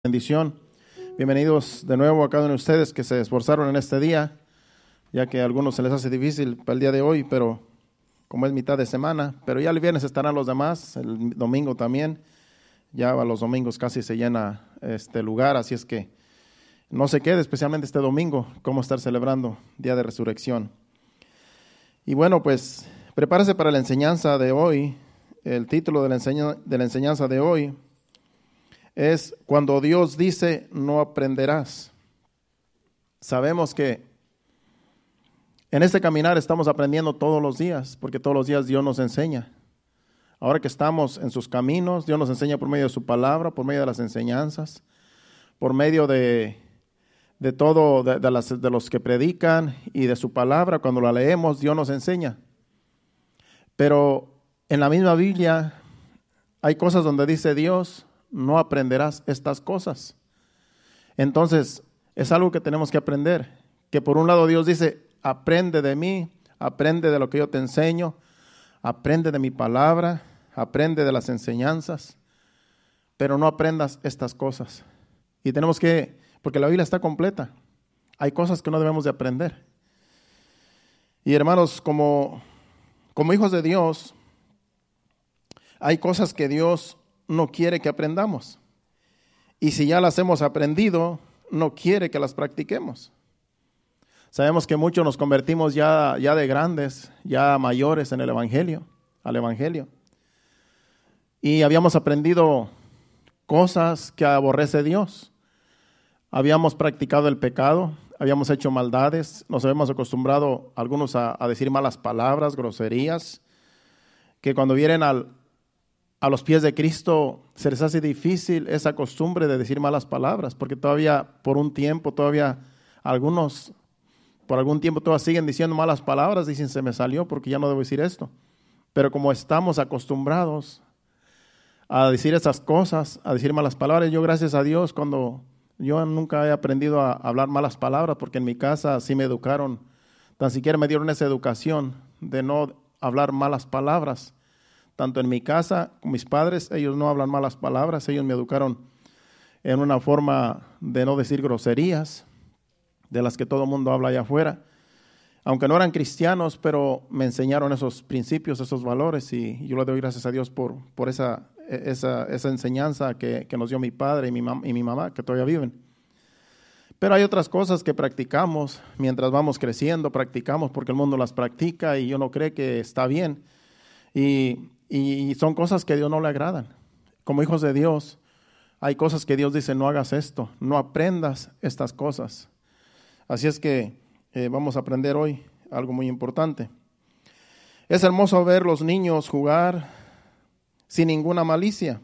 Bendición. Bienvenidos de nuevo a cada uno de ustedes que se esforzaron en este día, ya que a algunos se les hace difícil para el día de hoy, pero como es mitad de semana, pero ya el viernes estarán los demás, el domingo también. Ya a los domingos casi se llena este lugar, así es que no se quede, especialmente este domingo, cómo estar celebrando Día de Resurrección. Y bueno, pues prepárese para la enseñanza de hoy. El título de la enseñanza de hoy es cuando Dios dice no aprenderás. Sabemos que en este caminar estamos aprendiendo todos los días, porque todos los días Dios nos enseña. Ahora que estamos en sus caminos, Dios nos enseña por medio de su palabra, por medio de las enseñanzas, por medio de los que predican y de su palabra. Cuando la leemos, Dios nos enseña. Pero en la misma Biblia hay cosas donde dice Dios, no aprenderás estas cosas. Entonces, es algo que tenemos que aprender. Que por un lado Dios dice, aprende de mí, aprende de lo que yo te enseño, aprende de mi palabra, aprende de las enseñanzas, pero no aprendas estas cosas. Y tenemos que, porque la Biblia está completa, hay cosas que no debemos de aprender. Y hermanos, como hijos de Dios, hay cosas que Dios no quiere que aprendamos. Y si ya las hemos aprendido, no quiere que las practiquemos. Sabemos que muchos nos convertimos ya de grandes, ya mayores en el Evangelio, al Evangelio. Y habíamos aprendido cosas que aborrece Dios. Habíamos practicado el pecado, habíamos hecho maldades, nos habíamos acostumbrado algunos a decir malas palabras, groserías, que cuando vienen a los pies de Cristo se les hace difícil esa costumbre de decir malas palabras, porque todavía por algún tiempo todavía siguen diciendo malas palabras, dicen se me salió porque ya no debo decir esto. Pero como estamos acostumbrados a decir esas cosas, a decir malas palabras, yo gracias a Dios yo nunca he aprendido a hablar malas palabras, porque en mi casa sí me educaron, tan siquiera me dieron esa educación de no hablar malas palabras. Tanto en mi casa, con mis padres, ellos no hablan malas palabras, ellos me educaron en una forma de no decir groserías, de las que todo el mundo habla allá afuera. Aunque no eran cristianos, pero me enseñaron esos principios, esos valores, y yo le doy gracias a Dios por esa enseñanza que nos dio mi padre y mi mamá, que todavía viven. Pero hay otras cosas que practicamos mientras vamos creciendo, practicamos porque el mundo las practica y uno cree que está bien. Y son cosas que a Dios no le agradan. Como hijos de Dios, hay cosas que Dios dice, no hagas esto, no aprendas estas cosas. Así es que vamos a aprender hoy algo muy importante. Es hermoso ver los niños jugar sin ninguna malicia.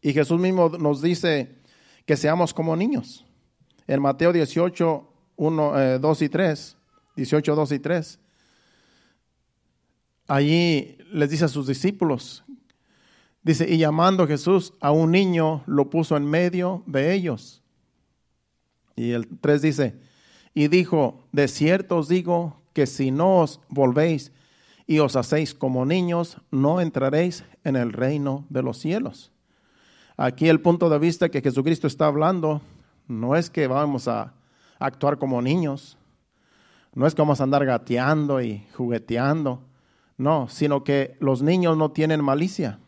Y Jesús mismo nos dice que seamos como niños. En Mateo 18, 2 y 3, 18, 2 y 3. Allí les dice a sus discípulos, dice, y llamando Jesús a un niño, lo puso en medio de ellos. Y el 3 dice, y dijo, de cierto os digo que si no os volvéis y os hacéis como niños, no entraréis en el reino de los cielos. Aquí el punto de vista que Jesucristo está hablando no es que vamos a actuar como niños, no es que vamos a andar gateando y jugueteando. No, sino que los niños no tienen malicia.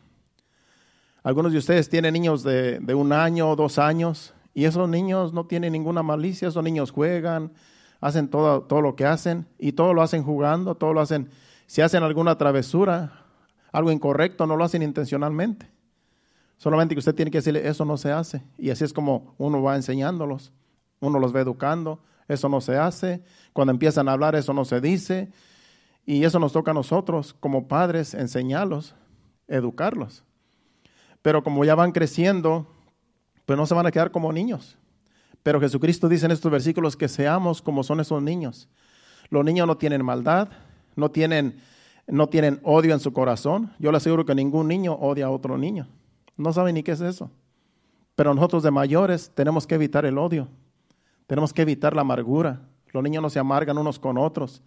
Algunos de ustedes tienen niños de 1 año, 2 años, y esos niños no tienen ninguna malicia. Esos niños juegan, hacen todo lo que hacen, y todo lo hacen jugando, todo lo hacen. Si hacen alguna travesura, algo incorrecto, no lo hacen intencionalmente. Solamente que usted tiene que decirle, eso no se hace. Y así es como uno va enseñándolos, uno los va educando, eso no se hace. Cuando empiezan a hablar, eso no se dice. Y eso nos toca a nosotros como padres, enseñarlos, educarlos. Pero como ya van creciendo, pues no se van a quedar como niños. Pero Jesucristo dice en estos versículos que seamos como son esos niños. Los niños no tienen maldad, no tienen odio en su corazón. Yo le aseguro que ningún niño odia a otro niño. No saben ni qué es eso. Pero nosotros de mayores tenemos que evitar el odio. Tenemos que evitar la amargura. Los niños no se amargan unos con otros.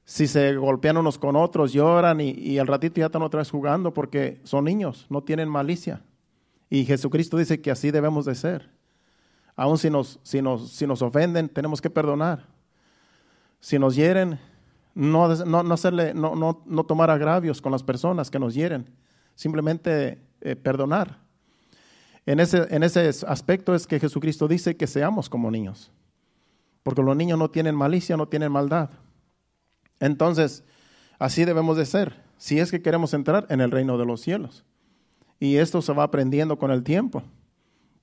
Si se golpean unos con otros, lloran y al ratito ya están otra vez jugando porque son niños, no tienen malicia. Y Jesucristo dice que así debemos de ser. Aun si nos ofenden, tenemos que perdonar. Si nos hieren, no tomar agravios con las personas que nos hieren. Simplemente perdonar. En ese aspecto es que Jesucristo dice que seamos como niños. Porque los niños no tienen malicia, no tienen maldad. Entonces, así debemos de ser, si es que queremos entrar en el reino de los cielos. Y esto se va aprendiendo con el tiempo.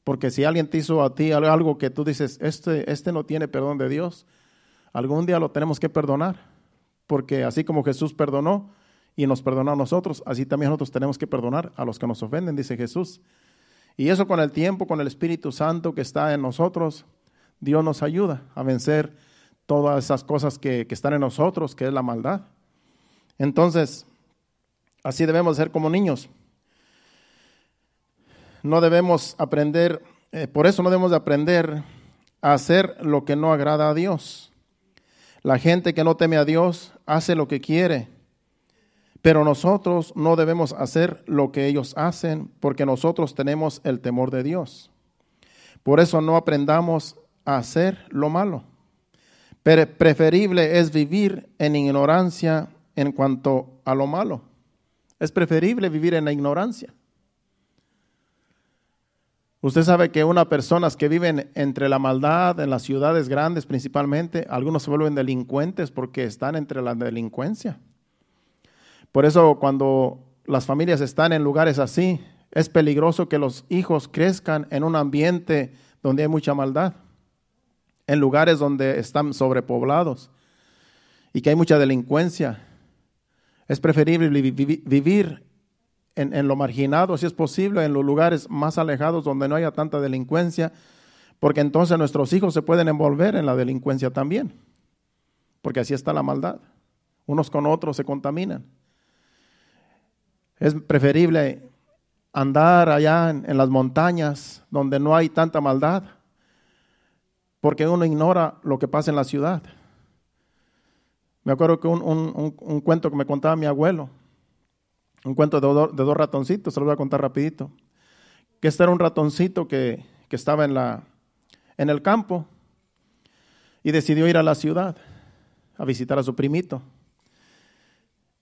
Porque si alguien te hizo a ti algo que tú dices, este no tiene perdón de Dios, algún día lo tenemos que perdonar. Porque así como Jesús perdonó y nos perdonó a nosotros, así también nosotros tenemos que perdonar a los que nos ofenden, dice Jesús. Y eso con el tiempo, con el Espíritu Santo que está en nosotros, Dios nos ayuda a vencer todas esas cosas que están en nosotros, que es la maldad. Entonces, así debemos ser como niños. No debemos aprender, por eso no debemos de aprender a hacer lo que no agrada a Dios. La gente que no teme a Dios hace lo que quiere, pero nosotros no debemos hacer lo que ellos hacen, porque nosotros tenemos el temor de Dios. Por eso no aprendamos a hacer lo malo. Pero preferible es vivir en ignorancia en cuanto a lo malo. Es preferible vivir en la ignorancia. Usted sabe que unas personas que viven entre la maldad, en las ciudades grandes principalmente, algunos se vuelven delincuentes porque están entre la delincuencia. Por eso cuando las familias están en lugares así, es peligroso que los hijos crezcan en un ambiente donde hay mucha maldad, en lugares donde están sobrepoblados y que hay mucha delincuencia. Es preferible vivir en lo marginado, si es posible, en los lugares más alejados donde no haya tanta delincuencia, porque entonces nuestros hijos se pueden envolver en la delincuencia también, porque así está la maldad. Unos con otros se contaminan. Es preferible andar allá en las montañas donde no hay tanta maldad, porque uno ignora lo que pasa en la ciudad. Me acuerdo que un cuento que me contaba mi abuelo, un cuento de dos ratoncitos, se lo voy a contar rapidito. Que este era un ratoncito que estaba en el campo y decidió ir a la ciudad a visitar a su primito.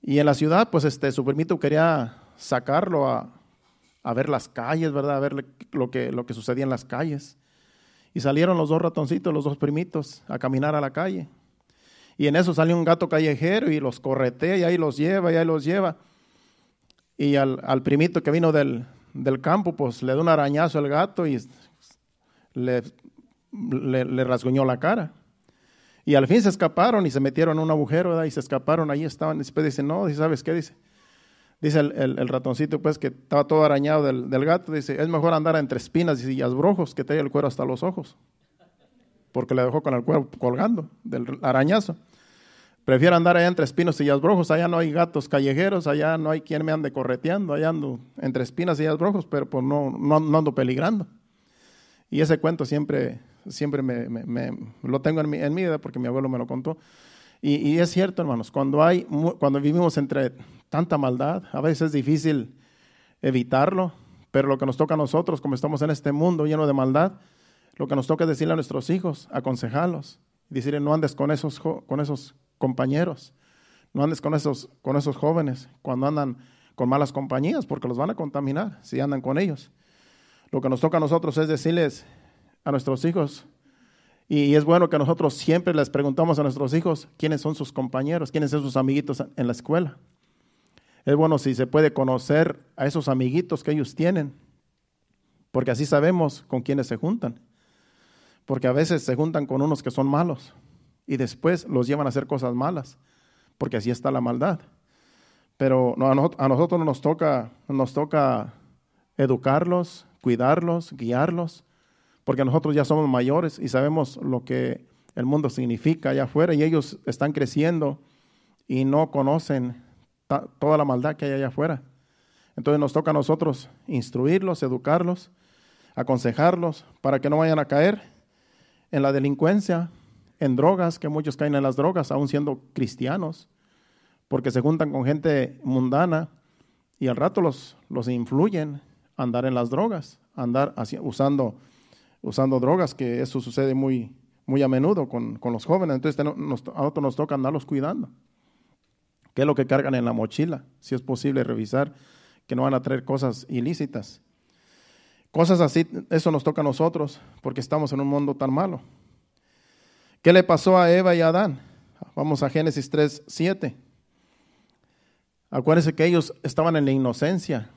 Y en la ciudad, pues su primito quería sacarlo a ver las calles, ¿verdad? A ver lo que sucedía en las calles. Y salieron los dos ratoncitos, los dos primitos, a caminar a la calle. Y en eso salió un gato callejero y los corretea y ahí los lleva. Y al primito que vino del campo, pues le dio un arañazo al gato y le rasguñó la cara. Y al fin se escaparon y se metieron en un agujero, ¿verdad? Y se escaparon, ahí estaban. Después dice, no, ¿sabes qué? Dice el ratoncito, pues, que estaba todo arañado del gato. Dice, es mejor andar entre espinas y asbrojos que trae el cuero hasta los ojos. Porque le dejó con el cuero colgando del arañazo. Prefiero andar allá entre espinos y asbrojos. Allá no hay gatos callejeros, allá no hay quien me ande correteando. Allá ando entre espinas y asbrojos, pero pues no ando peligrando. Y ese cuento siempre lo tengo en mi vida porque mi abuelo me lo contó. Y es cierto, hermanos, cuando vivimos entre tanta maldad, a veces es difícil evitarlo, pero lo que nos toca a nosotros, como estamos en este mundo lleno de maldad, lo que nos toca es decirle a nuestros hijos, aconsejarlos, decirle no andes con esos compañeros, no andes con esos jóvenes cuando andan con malas compañías, porque los van a contaminar si andan con ellos. Lo que nos toca a nosotros es decirles a nuestros hijos, y es bueno que nosotros siempre les preguntamos a nuestros hijos quiénes son sus compañeros, quiénes son sus amiguitos en la escuela. Es bueno si se puede conocer a esos amiguitos que ellos tienen, porque así sabemos con quiénes se juntan. Porque a veces se juntan con unos que son malos y después los llevan a hacer cosas malas, porque así está la maldad. Pero a nosotros nos toca educarlos, cuidarlos, guiarlos, porque nosotros ya somos mayores y sabemos lo que el mundo significa allá afuera y ellos están creciendo y no conocen toda la maldad que hay allá afuera. Entonces nos toca a nosotros instruirlos, educarlos, aconsejarlos para que no vayan a caer en la delincuencia, en drogas, que muchos caen en las drogas, aún siendo cristianos, porque se juntan con gente mundana y al rato los influyen andar en las drogas, andar usando drogas, que eso sucede muy a menudo con los jóvenes. Entonces a nosotros nos toca andarlos cuidando. ¿Qué es lo que cargan en la mochila? Si es posible revisar que no van a traer cosas ilícitas. Cosas así, eso nos toca a nosotros porque estamos en un mundo tan malo. ¿Qué le pasó a Eva y a Adán? Vamos a Génesis 3:7. Acuérdense que ellos estaban en la inocencia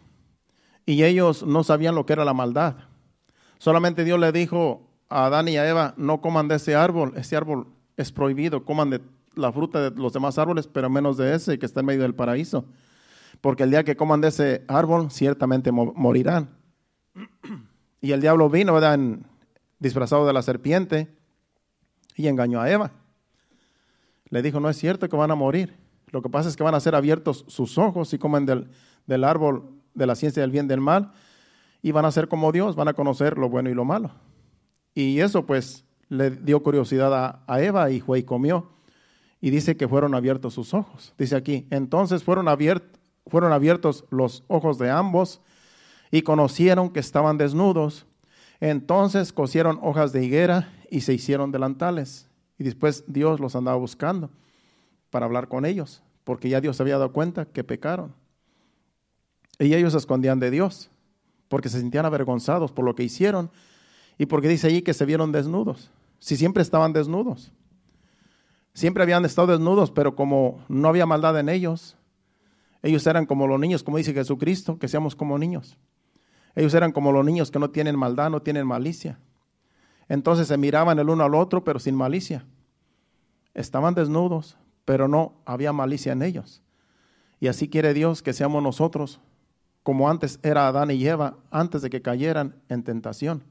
y ellos no sabían lo que era la maldad. Solamente Dios le dijo a Adán y a Eva, no coman de ese árbol es prohibido, coman de la fruta de los demás árboles, pero menos de ese que está en medio del paraíso, porque el día que coman de ese árbol, ciertamente morirán. Y el diablo vino, ¿verdad?, disfrazado de la serpiente y engañó a Eva. Le dijo, no es cierto que van a morir, lo que pasa es que van a ser abiertos sus ojos si comen del árbol de la ciencia del bien y del mal, y van a ser como Dios, van a conocer lo bueno y lo malo. Y eso pues le dio curiosidad a Eva y fue y comió. Y dice que fueron abiertos sus ojos. Dice aquí, entonces fueron abiertos los ojos de ambos y conocieron que estaban desnudos. Entonces cosieron hojas de higuera y se hicieron delantales. Y después Dios los andaba buscando para hablar con ellos, porque ya Dios se había dado cuenta que pecaron. Y ellos se escondían de Dios, porque se sentían avergonzados por lo que hicieron y porque dice allí que se vieron desnudos. Si siempre estaban desnudos. Siempre habían estado desnudos, pero como no había maldad en ellos, ellos eran como los niños, como dice Jesucristo, que seamos como niños. Ellos eran como los niños que no tienen maldad, no tienen malicia. Entonces se miraban el uno al otro, pero sin malicia. Estaban desnudos, pero no había malicia en ellos. Y así quiere Dios que seamos nosotros, como antes era Adán y Eva, antes de que cayeran en tentación,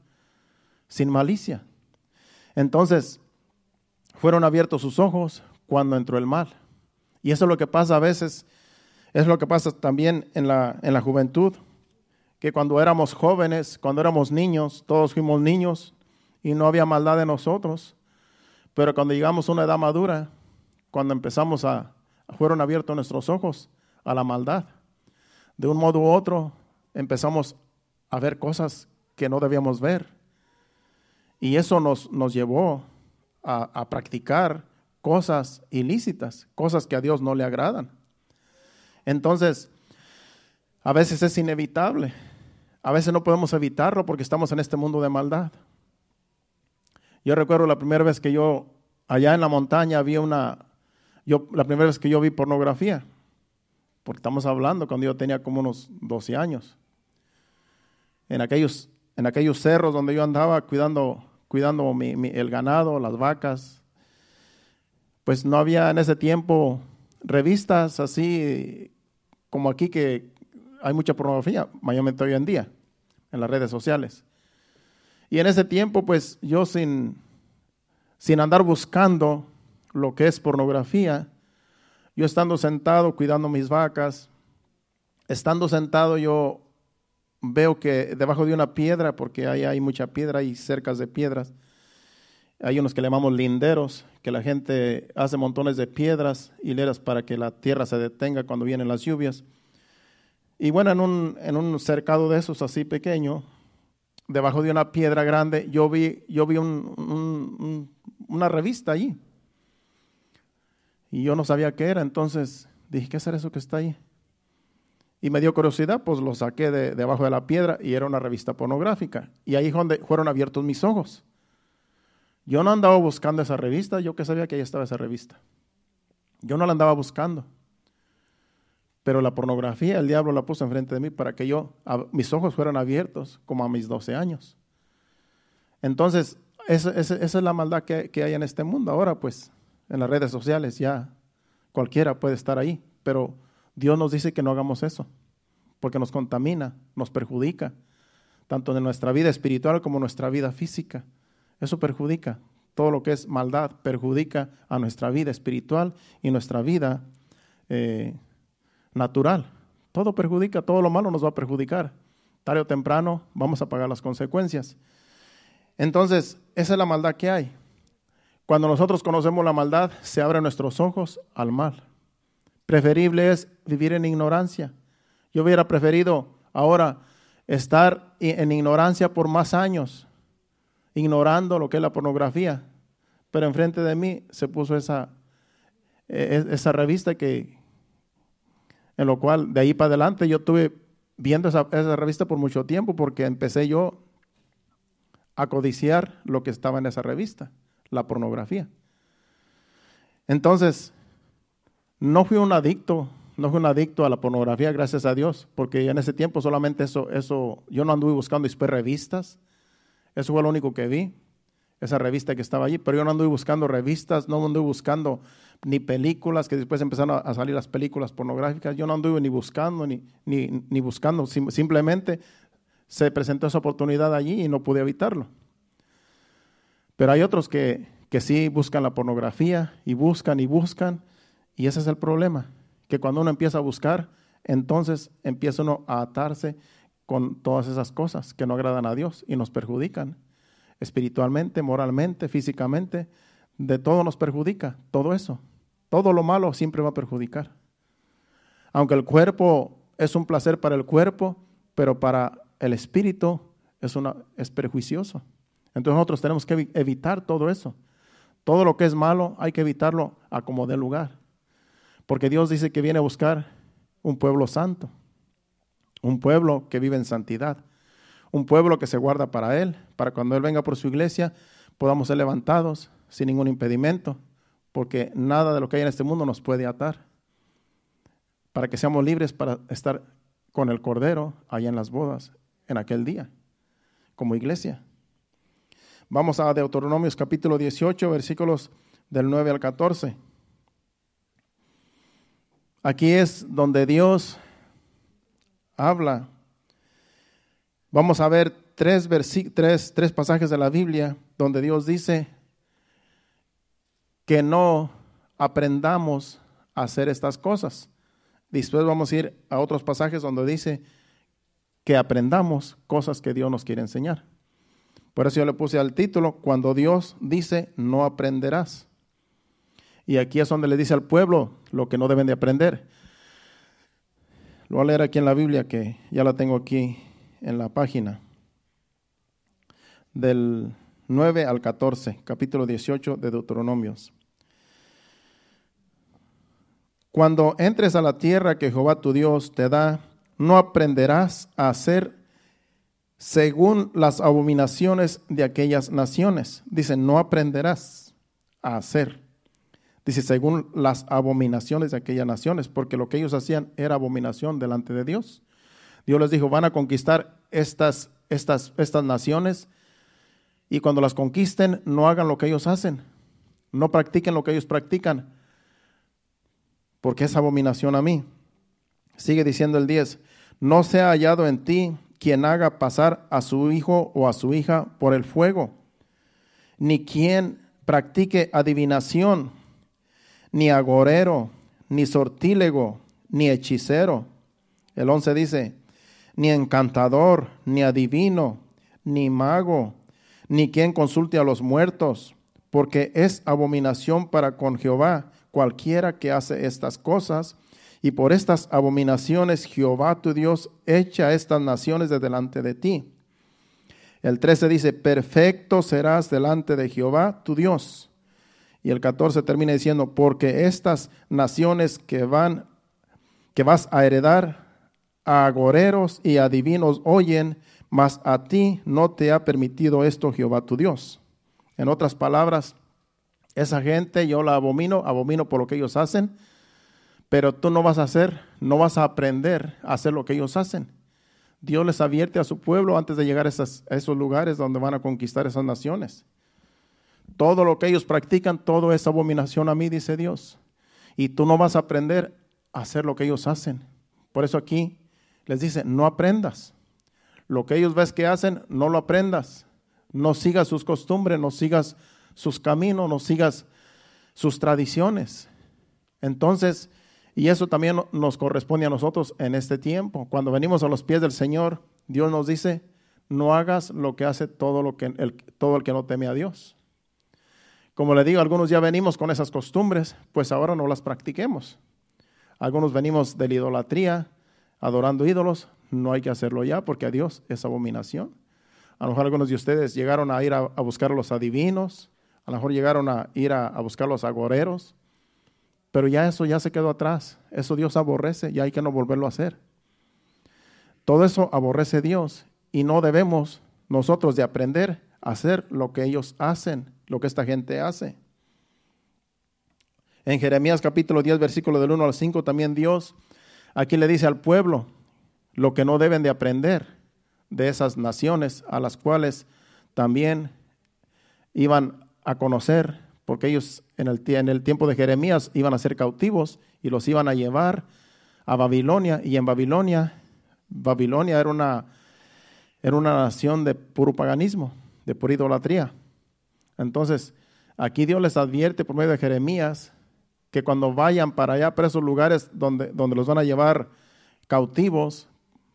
sin malicia. Entonces, fueron abiertos sus ojos cuando entró el mal. Y eso es lo que pasa a veces, es lo que pasa también en la juventud, que cuando éramos jóvenes, cuando éramos niños, todos fuimos niños y no había maldad en nosotros. Pero cuando llegamos a una edad madura, cuando fueron abiertos nuestros ojos a la maldad. De un modo u otro, empezamos a ver cosas que no debíamos ver. Y eso nos llevó a practicar cosas ilícitas, cosas que a Dios no le agradan. Entonces, a veces es inevitable. A veces no podemos evitarlo porque estamos en este mundo de maldad. Yo recuerdo la primera vez que allá en la montaña la primera vez que yo vi pornografía, porque estamos hablando cuando yo tenía como unos 12 años. En aquellos cerros donde yo andaba cuidando el ganado, las vacas, pues no había en ese tiempo revistas así como aquí, que hay mucha pornografía, mayormente hoy en día, en las redes sociales. Y en ese tiempo, pues yo sin andar buscando lo que es pornografía, yo estando sentado cuidando mis vacas, estando sentado yo veo que debajo de una piedra, porque ahí hay mucha piedra y cercas de piedras, hay unos que le llamamos linderos, que la gente hace montones de piedras, hileras para que la tierra se detenga cuando vienen las lluvias. Y bueno, en un cercado de esos así pequeño, debajo de una piedra grande, yo vi una revista allí. Y yo no sabía qué era, entonces dije, ¿qué será eso que está ahí? Y me dio curiosidad, pues lo saqué debajo de la piedra y era una revista pornográfica. Y ahí donde fueron abiertos mis ojos. Yo no andaba buscando esa revista, yo que sabía que ahí estaba esa revista. Yo no la andaba buscando. Pero la pornografía, el diablo la puso enfrente de mí para que mis ojos fueran abiertos como a mis 12 años. Entonces, esa es la maldad que hay en este mundo. Ahora, pues, en las redes sociales ya cualquiera puede estar ahí, pero Dios nos dice que no hagamos eso, porque nos contamina, nos perjudica, tanto en nuestra vida espiritual como en nuestra vida física. Eso perjudica, todo lo que es maldad perjudica a nuestra vida espiritual y nuestra vida natural. Todo perjudica, todo lo malo nos va a perjudicar. Tarde o temprano vamos a pagar las consecuencias. Entonces, esa es la maldad que hay. Cuando nosotros conocemos la maldad, se abren nuestros ojos al mal. Preferible es vivir en ignorancia. Yo hubiera preferido ahora estar en ignorancia por más años, ignorando lo que es la pornografía. Pero enfrente de mí se puso esa revista en lo cual de ahí para adelante yo estuve viendo esa revista por mucho tiempo, porque empecé yo a codiciar lo que estaba en esa revista, la pornografía. Entonces, no fui un adicto a la pornografía, gracias a Dios, porque en ese tiempo solamente eso, yo no anduve buscando después revistas, eso fue lo único que vi, esa revista que estaba allí, pero yo no anduve buscando revistas, no anduve buscando ni películas, que después empezaron a salir las películas pornográficas, yo no anduve ni buscando, ni buscando, simplemente se presentó esa oportunidad allí y no pude evitarlo. Pero hay otros que sí buscan la pornografía y buscan, y ese es el problema, que cuando uno empieza a buscar, entonces empieza uno a atarse con todas esas cosas que no agradan a Dios y nos perjudican espiritualmente, moralmente, físicamente, de todo nos perjudica, todo eso. Todo lo malo siempre va a perjudicar. Aunque el cuerpo es un placer para el cuerpo, pero para el espíritu es perjuicioso. Entonces nosotros tenemos que evitar todo eso. Todo lo que es malo hay que evitarlo a como dé lugar. Porque Dios dice que viene a buscar un pueblo santo, un pueblo que vive en santidad, un pueblo que se guarda para Él, para cuando Él venga por su iglesia podamos ser levantados sin ningún impedimento, porque nada de lo que hay en este mundo nos puede atar, para que seamos libres para estar con el Cordero allá en las bodas, en aquel día, como iglesia. Vamos a Deuteronomios capítulo 18, versículos del 9 al 14. Aquí es donde Dios habla. Vamos a ver tres pasajes de la Biblia donde Dios dice que no aprendamos a hacer estas cosas. Después vamos a ir a otros pasajes donde dice que aprendamos cosas que Dios nos quiere enseñar. Por eso yo le puse al título, cuando Dios dice, no aprenderás. Y aquí es donde le dice al pueblo lo que no deben de aprender. Lo voy a leer aquí en la Biblia, que ya la tengo aquí en la página. Del 9 al 14, capítulo 18 de Deuteronomios. Cuando entres a la tierra que Jehová tu Dios te da, no aprenderás a hacer según las abominaciones de aquellas naciones. Dice, no aprenderás a hacer. Dice, según las abominaciones de aquellas naciones, porque lo que ellos hacían era abominación delante de Dios. Dios les dijo, van a conquistar estas naciones, y cuando las conquisten, no hagan lo que ellos hacen, no practiquen lo que ellos practican, porque es abominación a mí. Sigue diciendo el 10, no sea hallado en ti quien haga pasar a su hijo o a su hija por el fuego, ni quien practique adivinación, ni agorero, ni sortílego, ni hechicero. El 11 dice, ni encantador, ni adivino, ni mago, ni quien consulte a los muertos, porque es abominación para con Jehová cualquiera que hace estas cosas, y por estas abominaciones Jehová tu Dios echa a estas naciones de delante de ti. El 13 dice, perfecto serás delante de Jehová tu Dios. Y el 14 termina diciendo, porque estas naciones que vas a heredar, a agoreros y a adivinos oyen, mas a ti no te ha permitido esto Jehová tu Dios. En otras palabras, esa gente yo la abomino por lo que ellos hacen, pero tú no vas a aprender a hacer lo que ellos hacen. Dios les advierte a su pueblo antes de llegar a esos lugares donde van a conquistar esas naciones. Todo lo que ellos practican, todo es abominación a mí, dice Dios. Y tú no vas a aprender a hacer lo que ellos hacen. Por eso aquí les dice, no aprendas. Lo que ellos ves que hacen, no lo aprendas. No sigas sus costumbres, no sigas sus caminos, no sigas sus tradiciones. Entonces, y eso también nos corresponde a nosotros en este tiempo. Cuando venimos a los pies del Señor, Dios nos dice, no hagas lo que hace todo el que no teme a Dios. Como le digo, algunos ya venimos con esas costumbres, pues ahora no las practiquemos. Algunos venimos de la idolatría, adorando ídolos, no hay que hacerlo ya porque a Dios es abominación. A lo mejor algunos de ustedes llegaron a ir a buscar a los adivinos, a lo mejor llegaron a ir a buscar a los agoreros, pero ya eso ya se quedó atrás. Eso Dios aborrece y hay que no volverlo a hacer. Todo eso aborrece Dios y no debemos nosotros de aprender a hacer lo que ellos hacen, lo que esta gente hace. En Jeremías capítulo 10, versículo del 1 al 5, también Dios aquí le dice al pueblo lo que no deben de aprender de esas naciones a las cuales también iban a conocer, porque ellos en el tiempo de Jeremías iban a ser cautivos y los iban a llevar a Babilonia, y en Babilonia era una nación de puro paganismo, de pura idolatría. Entonces, aquí Dios les advierte por medio de Jeremías que cuando vayan para allá, para esos lugares donde los van a llevar cautivos,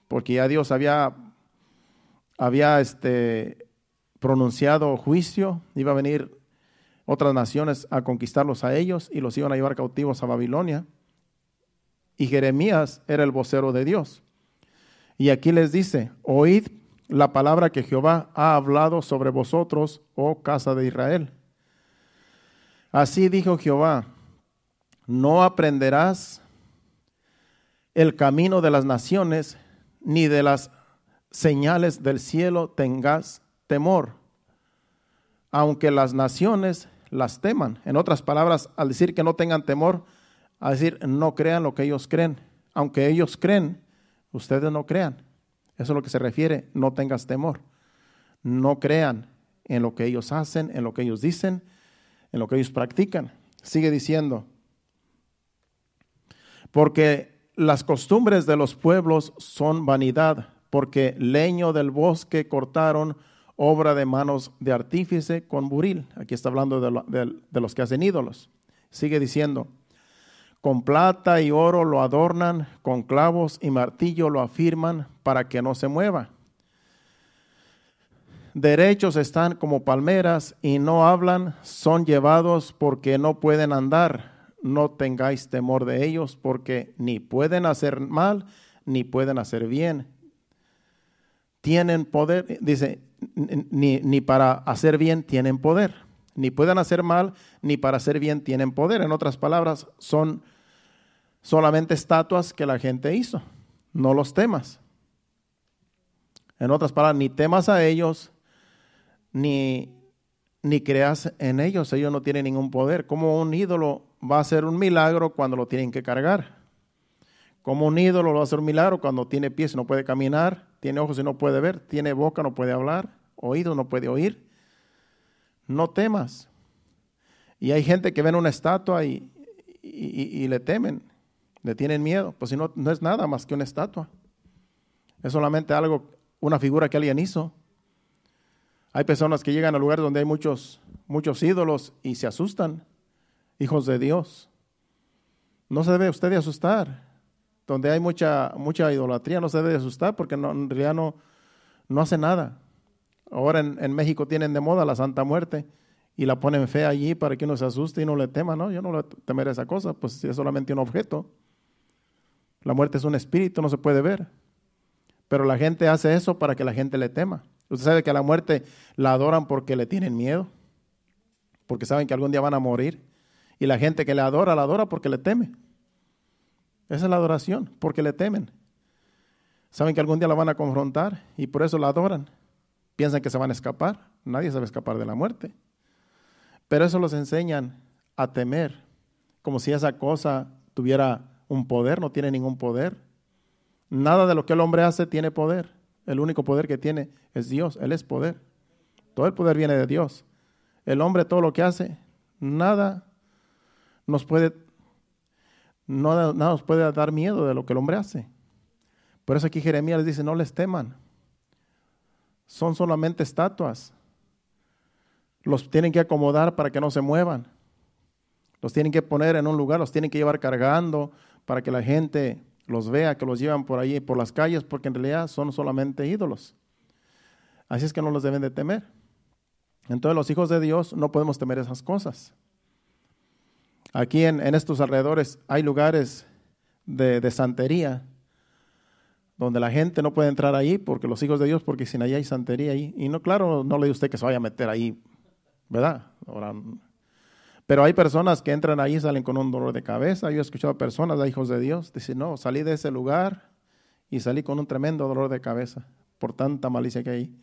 porque ya Dios había pronunciado juicio, iba a venir otras naciones a conquistarlos a ellos y los iban a llevar cautivos a Babilonia. Y Jeremías era el vocero de Dios. Y aquí les dice: oíd la palabra que Jehová ha hablado sobre vosotros, oh casa de Israel. Así dijo Jehová: no aprenderás el camino de las naciones, ni de las señales del cielo tengas temor, aunque las naciones las teman. En otras palabras, al decir que no tengan temor, a decir no crean lo que ellos creen. Aunque ellos creen, ustedes no crean. Eso es lo que se refiere, no tengas temor. No crean en lo que ellos hacen, en lo que ellos dicen, en lo que ellos practican. Sigue diciendo: porque las costumbres de los pueblos son vanidad, porque leño del bosque cortaron, obra de manos de artífice con buril. Aquí está hablando de los que hacen ídolos. Sigue diciendo: con plata y oro lo adornan, con clavos y martillo lo afirman para que no se mueva. Derechos están como palmeras y no hablan, son llevados porque no pueden andar. No tengáis temor de ellos, porque ni pueden hacer mal, ni pueden hacer bien. Tienen poder, dice, ni para hacer bien tienen poder. Ni pueden hacer mal, ni para hacer bien tienen poder. En otras palabras, son solamente estatuas que la gente hizo. No los temas. En otras palabras, ni temas a ellos, ni creas en ellos. Ellos no tienen ningún poder. Como un ídolo va a hacer un milagro cuando lo tienen que cargar. Como un ídolo va a hacer un milagro cuando tiene pies y no puede caminar, tiene ojos y no puede ver, tiene boca, no puede hablar, oídos, no puede oír. No temas. Y hay gente que ven una estatua y le temen, le tienen miedo. Pues si no es nada más que una estatua. Es solamente algo, una figura que alguien hizo. Hay personas que llegan a lugares donde hay muchos ídolos y se asustan. Hijos de Dios, no se debe usted de asustar. Donde hay mucha idolatría no se debe de asustar, porque en realidad no hace nada. Ahora en México tienen de moda la Santa Muerte y la ponen fea allí para que uno se asuste y no le tema. No, yo no le temeré esa cosa, pues es solamente un objeto. La muerte es un espíritu, no se puede ver. Pero la gente hace eso para que la gente le tema. Usted sabe que a la muerte la adoran porque le tienen miedo, porque saben que algún día van a morir. Y la gente que la adora porque le teme. Esa es la adoración, porque le temen. Saben que algún día la van a confrontar y por eso la adoran. Piensan que se van a escapar. Nadie se va a escapar de la muerte. Pero eso los enseñan a temer, como si esa cosa tuviera un poder. No tiene ningún poder. Nada de lo que el hombre hace tiene poder. El único poder que tiene es Dios. Él es poder. Todo el poder viene de Dios. El hombre, todo lo que hace, nada nos puede dar miedo de lo que el hombre hace. Por eso aquí Jeremías les dice: no les teman. Son solamente estatuas. Los tienen que acomodar para que no se muevan. Los tienen que poner en un lugar, los tienen que llevar cargando para que la gente los vea, que los llevan por ahí, por las calles, porque en realidad son solamente ídolos. Así es que no los deben de temer. Entonces los hijos de Dios no podemos temer esas cosas. Aquí en estos alrededores hay lugares de santería donde la gente no puede entrar ahí porque los hijos de Dios, porque sin allá hay santería ahí. Y no, claro, no le digo a usted que se vaya a meter ahí, ¿verdad? Ahora, pero hay personas que entran ahí y salen con un dolor de cabeza. Yo he escuchado a personas, a hijos de Dios, dicen, no, salí de ese lugar y salí con un tremendo dolor de cabeza por tanta malicia que hay.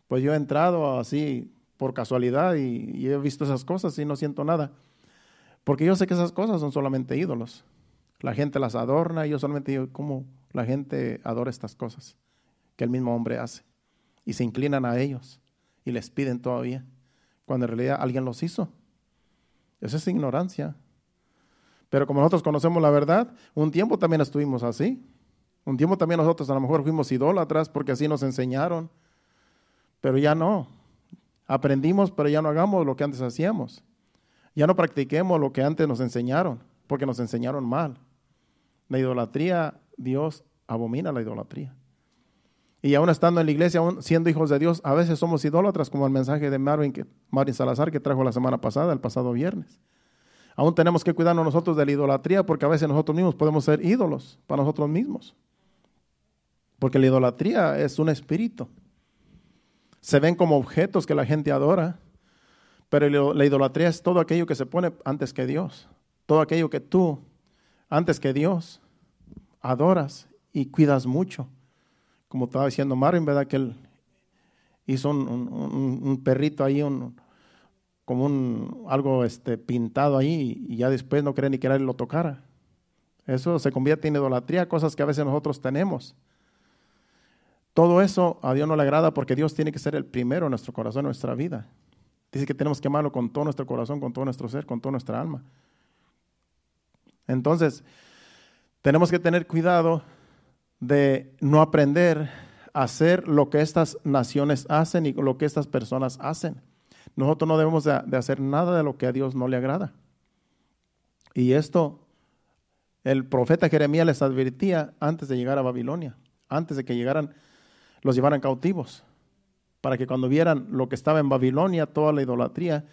Pues yo he entrado así por casualidad y he visto esas cosas y no siento nada. Porque yo sé que esas cosas son solamente ídolos. La gente las adorna y yo solamente digo, ¿cómo la gente adora estas cosas que el mismo hombre hace? Y se inclinan a ellos y les piden todavía, cuando en realidad alguien los hizo. Eso es ignorancia. Pero como nosotros conocemos la verdad, un tiempo también estuvimos así. Un tiempo también nosotros a lo mejor fuimos idólatras porque así nos enseñaron. Pero ya no. Aprendimos, pero ya no hagamos lo que antes hacíamos. Ya no practiquemos lo que antes nos enseñaron, porque nos enseñaron mal. La idolatría, Dios abomina la idolatría. Y aún estando en la iglesia, aún siendo hijos de Dios, a veces somos idólatras, como el mensaje de Marvin Salazar que trajo la semana pasada, el pasado viernes. Aún tenemos que cuidarnos nosotros de la idolatría, porque a veces nosotros mismos podemos ser ídolos para nosotros mismos. Porque la idolatría es un espíritu. Se ven como objetos que la gente adora, pero la idolatría es todo aquello que se pone antes que Dios. Todo aquello que tú, antes que Dios, adoras y cuidas mucho. Como estaba diciendo Marvin, ¿verdad? Que él hizo un perrito ahí, algo pintado ahí, y ya después no quería ni que él lo tocara. Eso se convierte en idolatría, cosas que a veces nosotros tenemos. Todo eso a Dios no le agrada porque Dios tiene que ser el primero en nuestro corazón, en nuestra vida. Dice que tenemos que amarlo con todo nuestro corazón, con todo nuestro ser, con toda nuestra alma. Entonces, tenemos que tener cuidado de no aprender a hacer lo que estas naciones hacen y lo que estas personas hacen. Nosotros no debemos de hacer nada de lo que a Dios no le agrada. Y esto, el profeta Jeremías les advertía antes de llegar a Babilonia, antes de que los llevaran cautivos, para que cuando vieran lo que estaba en Babilonia, toda la idolatría,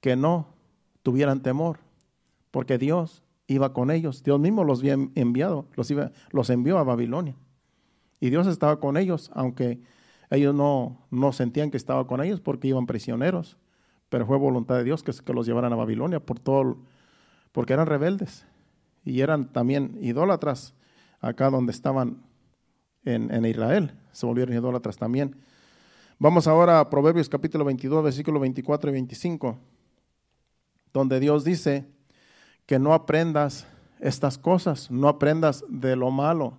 que no tuvieran temor, porque Dios iba con ellos. Dios mismo los había enviado, los envió a Babilonia. Y Dios estaba con ellos, aunque ellos no sentían que estaba con ellos porque iban prisioneros. Pero fue voluntad de Dios que los llevaran a Babilonia porque eran rebeldes y eran también idólatras acá donde estaban en Israel. Se volvieron idólatras también. Vamos ahora a Proverbios capítulo 22, versículos 24 y 25, donde Dios dice que no aprendas estas cosas, no aprendas de lo malo,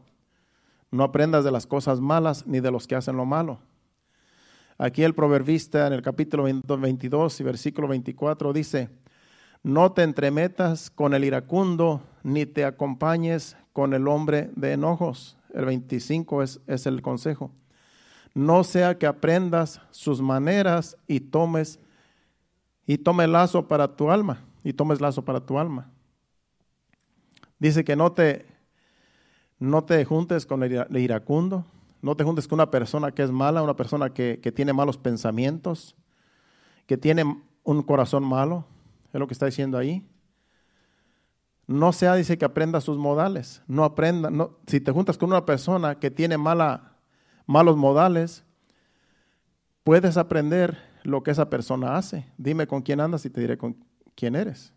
no aprendas de las cosas malas ni de los que hacen lo malo. Aquí el proverbista en el capítulo 22 y versículo 24 dice, no te entremetas con el iracundo, ni te acompañes con el hombre de enojos. El 25 es el consejo. No sea que aprendas sus maneras y tomes lazo para tu alma, Dice que no te juntes con el iracundo, no te juntes con una persona que es mala, una persona que tiene malos pensamientos, que tiene un corazón malo, es lo que está diciendo ahí. No sea, dice, que aprenda sus modales, si te juntas con una persona que tiene malos modales, puedes aprender lo que esa persona hace. Dime con quién andas y te diré con quién eres.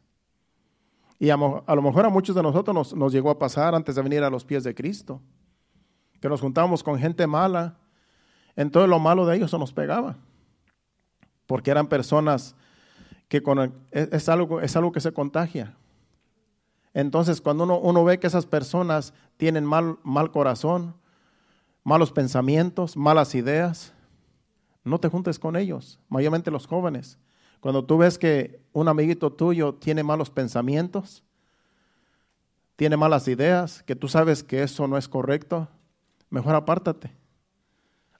Y a lo mejor a muchos de nosotros nos llegó a pasar antes de venir a los pies de Cristo, que nos juntábamos con gente mala, entonces lo malo de ellos se nos pegaba, porque eran personas que es algo que se contagia. Entonces cuando uno ve que esas personas tienen mal corazón, malos pensamientos, malas ideas, no te juntes con ellos, mayormente los jóvenes. Cuando tú ves que un amiguito tuyo tiene malos pensamientos, tiene malas ideas, que tú sabes que eso no es correcto, mejor apártate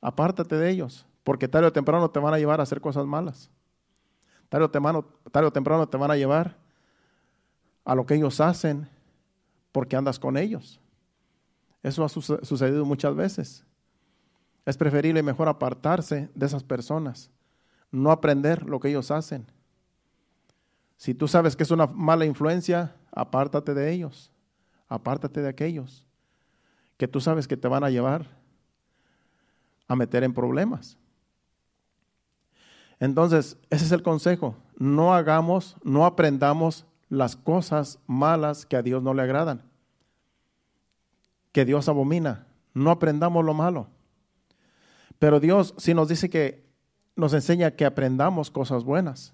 de ellos, porque tarde o temprano te van a llevar a hacer cosas malas. Tarde o temprano te van a llevar a lo que ellos hacen porque andas con ellos. Eso ha sucedido muchas veces. Es preferible mejor apartarse de esas personas, no aprender lo que ellos hacen. Si tú sabes que es una mala influencia, apártate de ellos, apártate de aquellos que tú sabes que te van a llevar a meter en problemas. Entonces, ese es el consejo. No aprendamos las cosas malas que a Dios no le agradan, que Dios abomina. No aprendamos lo malo. Pero Dios sí nos dice que nos enseña que aprendamos cosas buenas.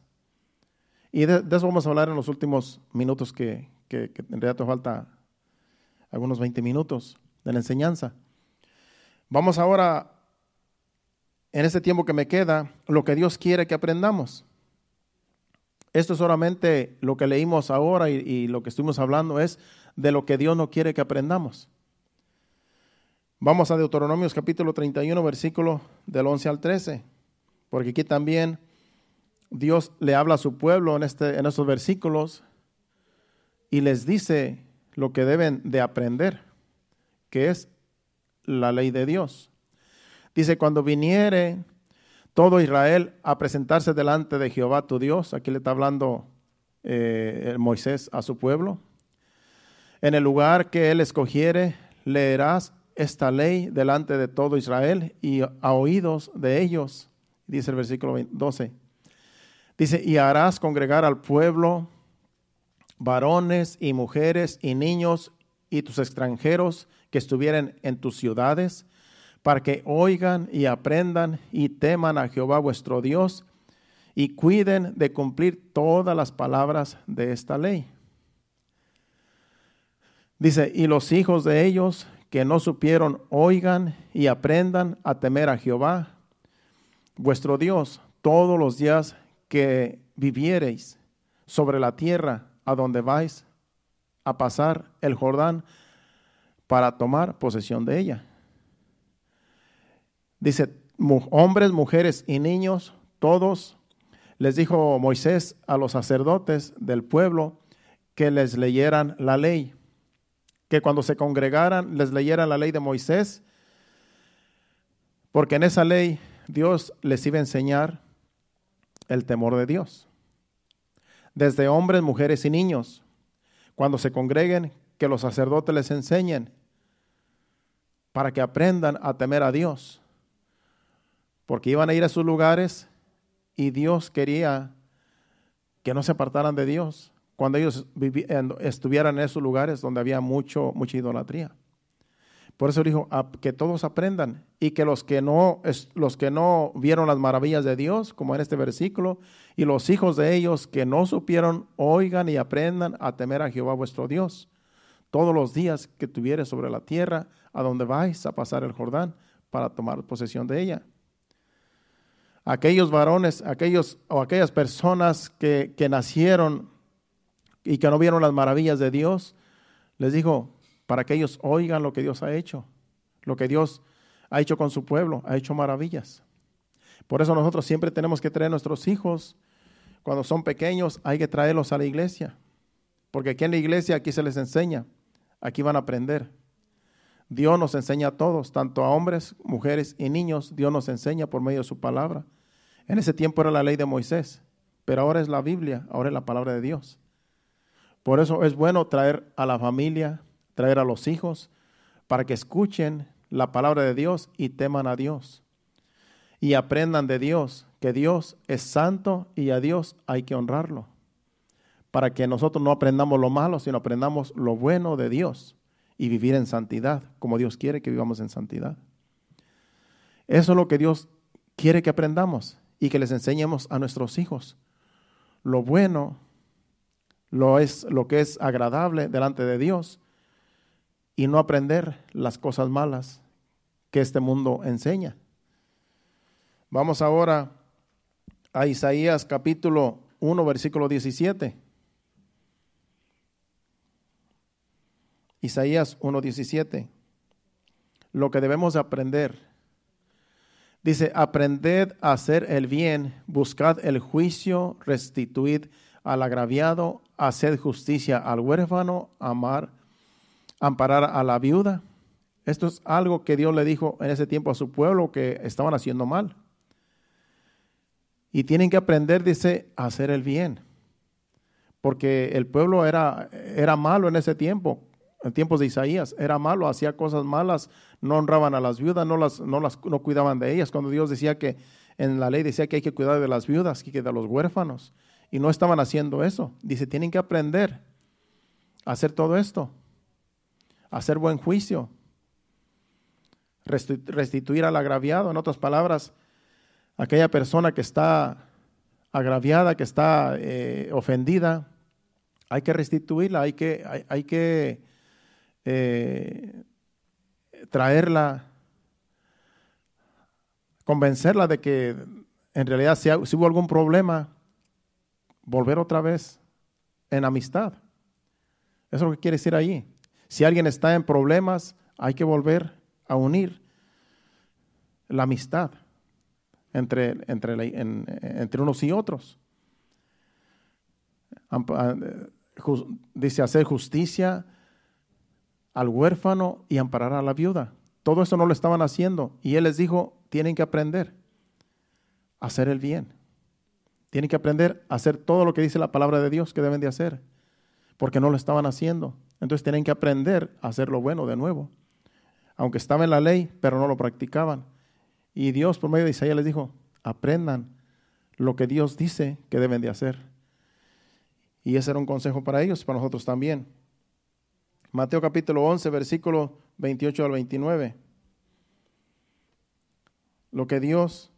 Y de eso vamos a hablar en los últimos minutos que en realidad te falta algunos 20 minutos de la enseñanza. Vamos ahora, en este tiempo que me queda, lo que Dios quiere que aprendamos. Esto solamente lo que leímos ahora y lo que estuvimos hablando es de lo que Dios no quiere que aprendamos. Vamos a Deuteronomios capítulo 31, versículo del 11 al 13, porque aquí también Dios le habla a su pueblo en estos versículos y les dice lo que deben de aprender, que es la ley de Dios. Dice, cuando viniere todo Israel a presentarse delante de Jehová tu Dios, aquí le está hablando Moisés a su pueblo, en el lugar que él escogiere, leerás esta ley delante de todo Israel y a oídos de ellos, dice el versículo 12. Dice, y harás congregar al pueblo, varones y mujeres y niños y tus extranjeros que estuvieren en tus ciudades, para que oigan y aprendan y teman a Jehová vuestro Dios y cuiden de cumplir todas las palabras de esta ley. Dice, y los hijos de ellos que no supieron, oigan y aprendan a temer a Jehová vuestro Dios todos los días que viviereis sobre la tierra a donde vais a pasar el Jordán para tomar posesión de ella. Dice, hombres, mujeres y niños, todos, les dijo Moisés a los sacerdotes del pueblo que les leyeran la ley, que cuando se congregaran les leyeran la ley de Moisés, porque en esa ley Dios les iba a enseñar el temor de Dios. Desde hombres, mujeres y niños, cuando se congreguen, que los sacerdotes les enseñen para que aprendan a temer a Dios, porque iban a ir a sus lugares y Dios quería que no se apartaran de Dios cuando ellos estuvieran en esos lugares donde había mucha idolatría. Por eso dijo que todos aprendan y que los que no vieron las maravillas de Dios, como en este versículo, y los hijos de ellos que no supieron, oigan y aprendan a temer a Jehová vuestro Dios todos los días que tuvieres sobre la tierra a donde vais a pasar el Jordán para tomar posesión de ella. Aquellos varones, aquellas personas que nacieron y que no vieron las maravillas de Dios, les dijo, para que ellos oigan lo que Dios ha hecho, lo que Dios ha hecho con su pueblo, ha hecho maravillas. Por eso nosotros siempre tenemos que traer a nuestros hijos, cuando son pequeños, hay que traerlos a la iglesia, porque aquí en la iglesia, aquí se les enseña, aquí van a aprender. Dios nos enseña a todos, tanto a hombres, mujeres y niños, Dios nos enseña por medio de su palabra. En ese tiempo era la ley de Moisés, pero ahora es la Biblia, ahora es la palabra de Dios. Por eso es bueno traer a la familia, traer a los hijos, para que escuchen la palabra de Dios y teman a Dios. Y aprendan de Dios, que Dios es santo y a Dios hay que honrarlo. Para que nosotros no aprendamos lo malo, sino aprendamos lo bueno de Dios y vivir en santidad, como Dios quiere que vivamos en santidad. Eso es lo que Dios quiere que aprendamos y que les enseñemos a nuestros hijos. Lo bueno, lo que es agradable delante de Dios y no aprender las cosas malas que este mundo enseña. Vamos ahora a Isaías capítulo 1, versículo 17. Isaías 1:17, lo que debemos de aprender. Dice, aprended a hacer el bien, buscad el juicio, restituid al agraviado, haced justicia al huérfano, amparar a la viuda. Esto es algo que Dios le dijo en ese tiempo a su pueblo que estaban haciendo mal. Y tienen que aprender, dice, a hacer el bien. Porque el pueblo era malo en ese tiempo. En tiempos de Isaías era malo, hacía cosas malas, no honraban a las viudas, no cuidaban de ellas. Cuando Dios decía que en la ley decía que hay que cuidar de las viudas, que de los huérfanos, y no estaban haciendo eso. Dice, tienen que aprender a hacer todo esto, a hacer buen juicio, restituir al agraviado. En otras palabras, aquella persona que está agraviada, que está ofendida, hay que restituirla, hay que traerla, convencerla de que en realidad si hubo algún problema, volver otra vez en amistad. Eso es lo que quiere decir ahí. Si alguien está en problemas, hay que volver a unir la amistad entre unos y otros. Dice hacer justicia al huérfano y amparar a la viuda. Todo eso no lo estaban haciendo y Él les dijo, tienen que aprender a hacer el bien. Tienen que aprender a hacer todo lo que dice la palabra de Dios que deben de hacer, porque no lo estaban haciendo. Entonces tienen que aprender a hacer lo bueno de nuevo. Aunque estaba en la ley, pero no lo practicaban. Y Dios por medio de Isaías les dijo, aprendan lo que Dios dice que deben de hacer. Y ese era un consejo para ellos, para nosotros también. Mateo capítulo 11, versículo 28 al 29. Lo que Dios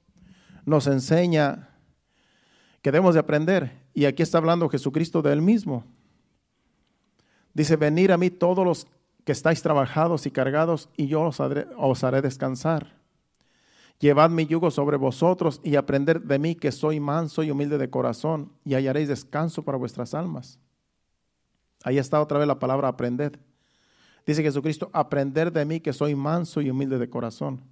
nos enseña que debemos de aprender. Y aquí está hablando Jesucristo de Él mismo. Dice, venid a mí todos los que estáis trabajados y cargados, y yo os haré descansar. Llevad mi yugo sobre vosotros y aprended de mí, que soy manso y humilde de corazón, y hallaréis descanso para vuestras almas. Ahí está otra vez la palabra aprended. Dice Jesucristo, aprender de mí, que soy manso y humilde de corazón,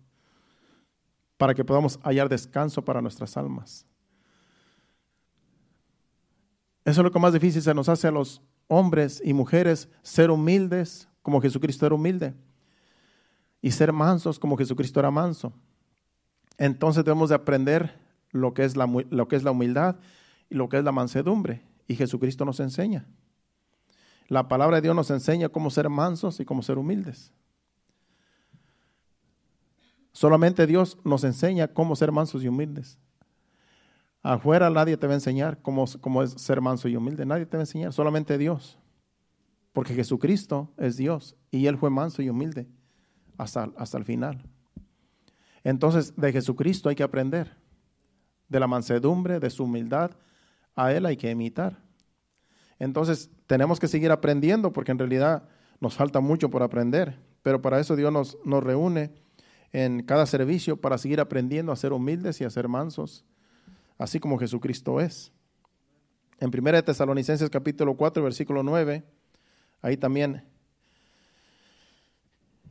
para que podamos hallar descanso para nuestras almas. Eso es lo que más difícil se nos hace a los hombres y mujeres, ser humildes como Jesucristo era humilde, y ser mansos como Jesucristo era manso. Entonces debemos de aprender lo que es la humildad y lo que es la mansedumbre, y Jesucristo nos enseña. La palabra de Dios nos enseña cómo ser mansos y cómo ser humildes. Solamente Dios nos enseña cómo ser mansos y humildes. Afuera nadie te va a enseñar cómo es ser manso y humilde. Nadie te va a enseñar, solamente Dios. Porque Jesucristo es Dios y Él fue manso y humilde hasta el final. Entonces, de Jesucristo hay que aprender. De la mansedumbre, de su humildad, a Él hay que imitar. Entonces, tenemos que seguir aprendiendo porque en realidad nos falta mucho por aprender. Pero para eso Dios nos reúne en cada servicio para seguir aprendiendo a ser humildes y a ser mansos, así como Jesucristo es. En 1 Tesalonicenses capítulo 4, versículo 9, ahí también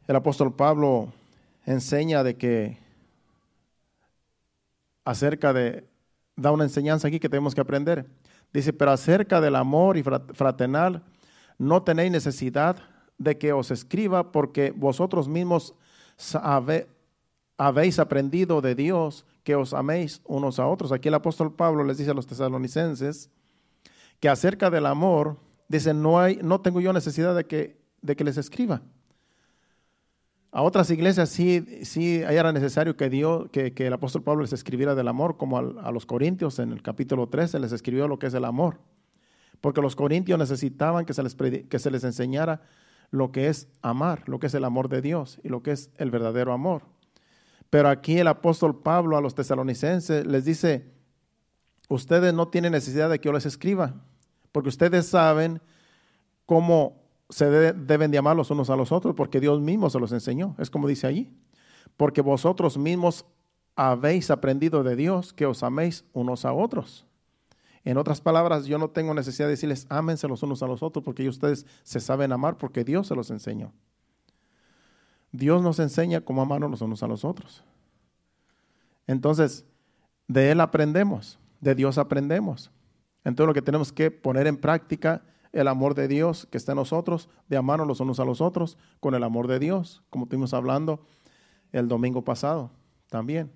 el apóstol Pablo enseña de que da una enseñanza aquí que tenemos que aprender. Dice, pero acerca del amor y fraternal, no tenéis necesidad de que os escriba, porque vosotros mismos habéis aprendido de Dios que os améis unos a otros. Aquí el apóstol Pablo les dice a los tesalonicenses que acerca del amor, dice, no tengo yo necesidad de que les escriba. A otras iglesias sí era necesario que el apóstol Pablo les escribiera del amor, como a los corintios en el capítulo 13 les escribió lo que es el amor. Porque los corintios necesitaban que se les enseñara lo que es amar, lo que es el amor de Dios y lo que es el verdadero amor. Pero aquí el apóstol Pablo a los tesalonicenses les dice, ustedes no tienen necesidad de que yo les escriba, porque ustedes saben cómo se deben de amar los unos a los otros, porque Dios mismo se los enseñó. Es como dice allí, porque vosotros mismos habéis aprendido de Dios que os améis unos a otros. En otras palabras, yo no tengo necesidad de decirles ámense los unos a los otros, porque ustedes se saben amar, porque Dios se los enseñó. Dios nos enseña cómo amarnos los unos a los otros. Entonces, de Él aprendemos, de Dios aprendemos. Entonces lo que tenemos que poner en práctica el amor de Dios que está en nosotros, de amarnos los unos a los otros con el amor de Dios, como estuvimos hablando el domingo pasado también,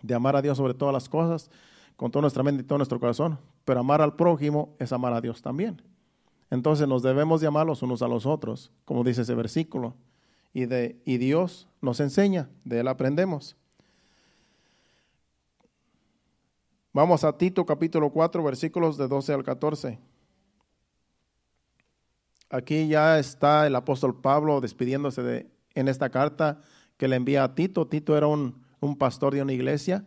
de amar a Dios sobre todas las cosas, con toda nuestra mente y todo nuestro corazón, pero amar al prójimo es amar a Dios también. Entonces nos debemos de amar los unos a los otros, como dice ese versículo. Y Dios nos enseña, de Él aprendemos. Vamos a Tito capítulo 4, versículos de 12 al 14. Aquí ya está el apóstol Pablo despidiéndose en esta carta que le envía a Tito. Tito era un pastor de una iglesia.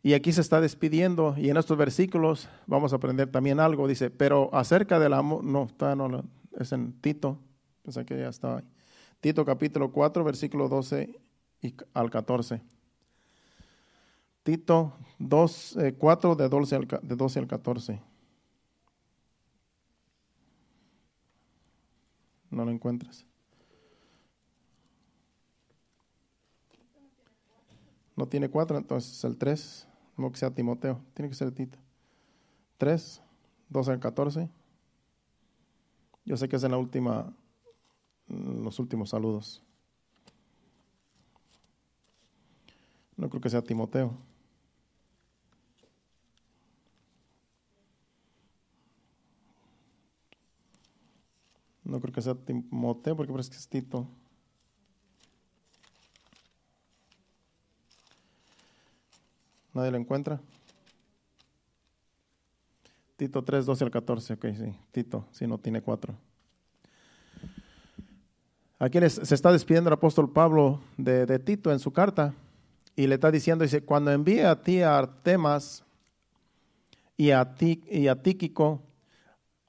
Y aquí se está despidiendo. Y en estos versículos vamos a aprender también algo. Dice, pero acerca del amor, es en Tito. Pensé que ya estaba ahí. Tito capítulo 4, versículo 12 al 14. Tito 4 de 12 al 14. ¿No lo encuentras? No tiene 4, entonces el 3, no que sea Timoteo, tiene que ser Tito. 3, 12 al 14. Yo sé que es en los últimos saludos. No creo que sea Timoteo. No creo que sea Timoteo, porque parece que es Tito. ¿Nadie lo encuentra? Tito 3, 12 al 14. Ok, sí. Tito, sí, no tiene 4. Aquí se está despidiendo el apóstol Pablo de Tito en su carta. Y le está diciendo, dice, cuando envíe a ti a Artemas y a Tíquico,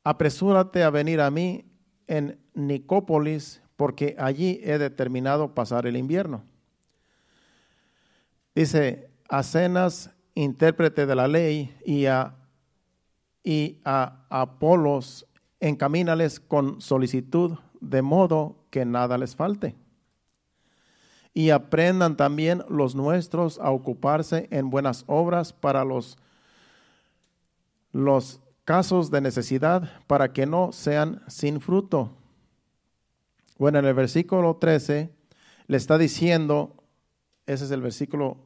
apresúrate a venir a mí en Nicópolis, porque allí he determinado pasar el invierno. Dice, a Zenas, intérprete de la ley, y a Apolos, encamínales con solicitud, de modo que nada les falte. Y aprendan también los nuestros a ocuparse en buenas obras para los casos de necesidad, para que no sean sin fruto. Bueno, en el versículo 13 le está diciendo, ese es el versículo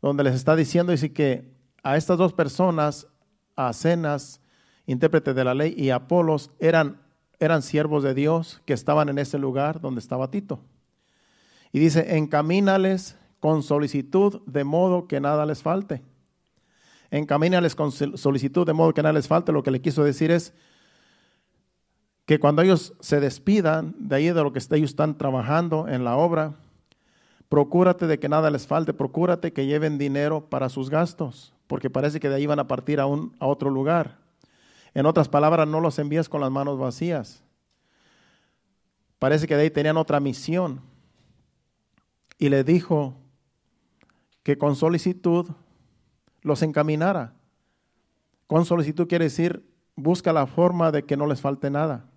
donde les está diciendo, dice que a estas dos personas, a Zenas, intérprete de la ley, y a Apolos, eran siervos de Dios que estaban en ese lugar donde estaba Tito. Y dice, encamínales con solicitud, de modo que nada les falte. Encamínales con solicitud, de modo que nada les falte. Lo que le quiso decir es que cuando ellos se despidan de ahí, de lo que ellos están trabajando en la obra, procúrate de que nada les falte, procúrate que lleven dinero para sus gastos, porque parece que de ahí van a partir a otro lugar. En otras palabras, no los envías con las manos vacías. Parece que de ahí tenían otra misión. Y le dijo que con solicitud los encaminara. Con solicitud quiere decir, busca la forma de que no les falte nada.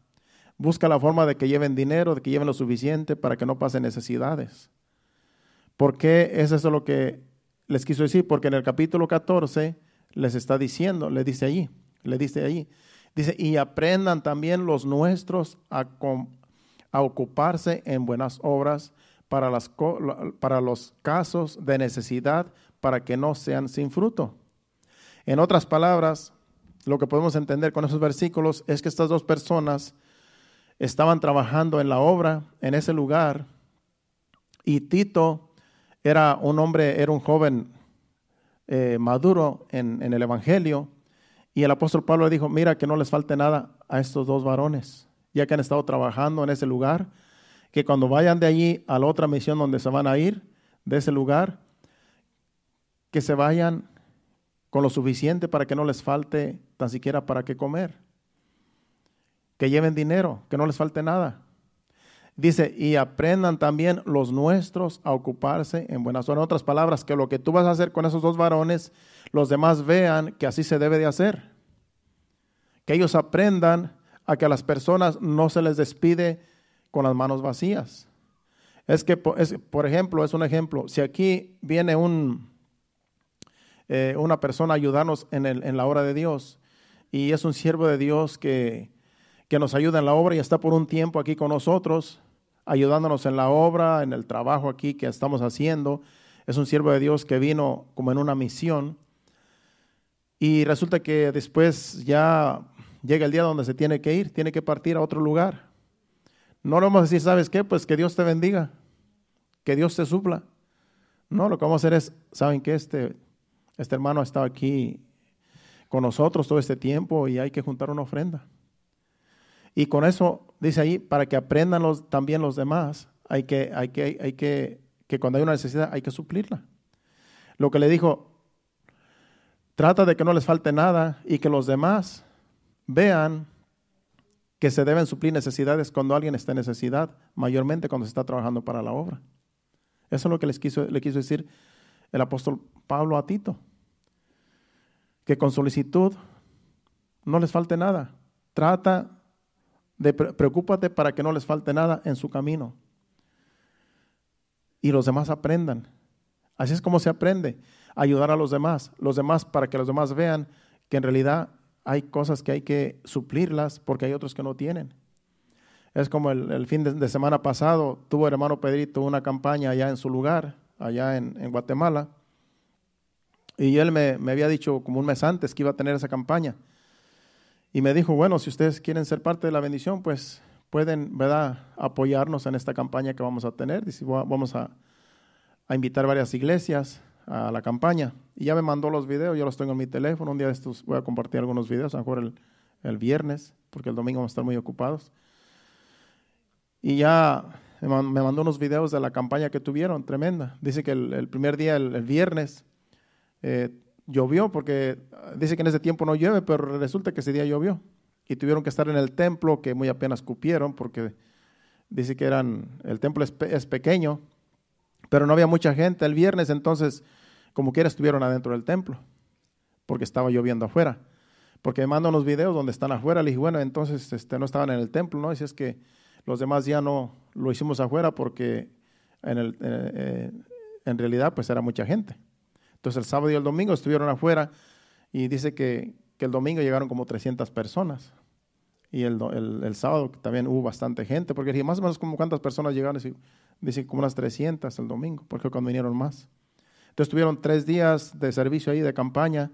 Busca la forma de que lleven dinero, de que lleven lo suficiente para que no pasen necesidades. ¿Por qué es eso lo que les quiso decir? Porque en el capítulo 14 les está diciendo, le dice allí, dice, y aprendan también los nuestros a ocuparse en buenas obras para los casos de necesidad, para que no sean sin fruto. En otras palabras, lo que podemos entender con esos versículos es que estas dos personas estaban trabajando en la obra, en ese lugar, y Tito era un joven maduro en el Evangelio, y el apóstol Pablo le dijo, mira que no les falte nada a estos dos varones, ya que han estado trabajando en ese lugar, que cuando vayan de allí a la otra misión donde se van a ir, de ese lugar, que se vayan con lo suficiente para que no les falte tan siquiera para qué comer. Que lleven dinero, que no les falte nada. Dice, y aprendan también los nuestros a ocuparse en buenas obras. En otras palabras, que lo que tú vas a hacer con esos dos varones, los demás vean que así se debe de hacer. Que ellos aprendan a que a las personas no se les despide con las manos vacías. Por ejemplo, es un ejemplo. Si aquí viene una persona a ayudarnos en la obra de Dios, y es un siervo de Dios que nos ayuda en la obra y está por un tiempo aquí con nosotros, ayudándonos en la obra, en el trabajo aquí que estamos haciendo. Es un siervo de Dios que vino como en una misión, y resulta que después ya llega el día donde se tiene que ir, tiene que partir a otro lugar. No le vamos a decir, ¿sabes qué? Pues que Dios te bendiga, que Dios te supla. No, lo que vamos a hacer es, ¿saben qué? Este hermano ha estado aquí con nosotros todo este tiempo y hay que juntar una ofrenda. Y con eso, dice ahí, para que aprendan también los demás, hay que cuando hay una necesidad hay que suplirla. Lo que le dijo, trata de que no les falte nada y que los demás vean que se deben suplir necesidades cuando alguien está en necesidad, mayormente cuando se está trabajando para la obra. Eso es lo que le quiso decir el apóstol Pablo a Tito. Que con solicitud no les falte nada. Preocúpate para que no les falte nada en su camino. Y los demás aprendan. Así es como se aprende, ayudar a los demás para que los demás vean que en realidad hay cosas que hay que suplirlas porque hay otros que no tienen. Es como el fin de semana pasado, tuvo el hermano Pedrito una campaña allá en su lugar, allá en Guatemala, y él me había dicho como un mes antes que iba a tener esa campaña. Y me dijo, bueno, si ustedes quieren ser parte de la bendición, pues pueden, ¿verdad?, apoyarnos en esta campaña que vamos a tener. Dice, vamos a invitar varias iglesias a la campaña. Y ya me mandó los videos, yo los tengo en mi teléfono. Un día de estos voy a compartir algunos videos, a lo mejor el viernes, porque el domingo vamos a estar muy ocupados. Y ya me mandó unos videos de la campaña que tuvieron, tremenda. Dice que el primer día, el viernes, llovió, porque dice que en ese tiempo no llueve, pero resulta que ese día llovió. Y tuvieron que estar en el templo, que muy apenas cupieron, porque dice que el templo es pequeño, pero no había mucha gente el viernes, entonces como quiera estuvieron adentro del templo, porque estaba lloviendo afuera. Porque me mandan unos videos donde están afuera, le dije, bueno, entonces no estaban en el templo, ¿no? Dice, es que los demás ya no lo hicimos afuera porque en realidad pues era mucha gente. Entonces el sábado y el domingo estuvieron afuera y dice que el domingo llegaron como 300 personas. Y el sábado también hubo bastante gente, porque dije, más o menos como cuántas personas llegaron, dice como unas 300 el domingo, porque cuando vinieron más. Entonces tuvieron 3 días de servicio ahí, de campaña,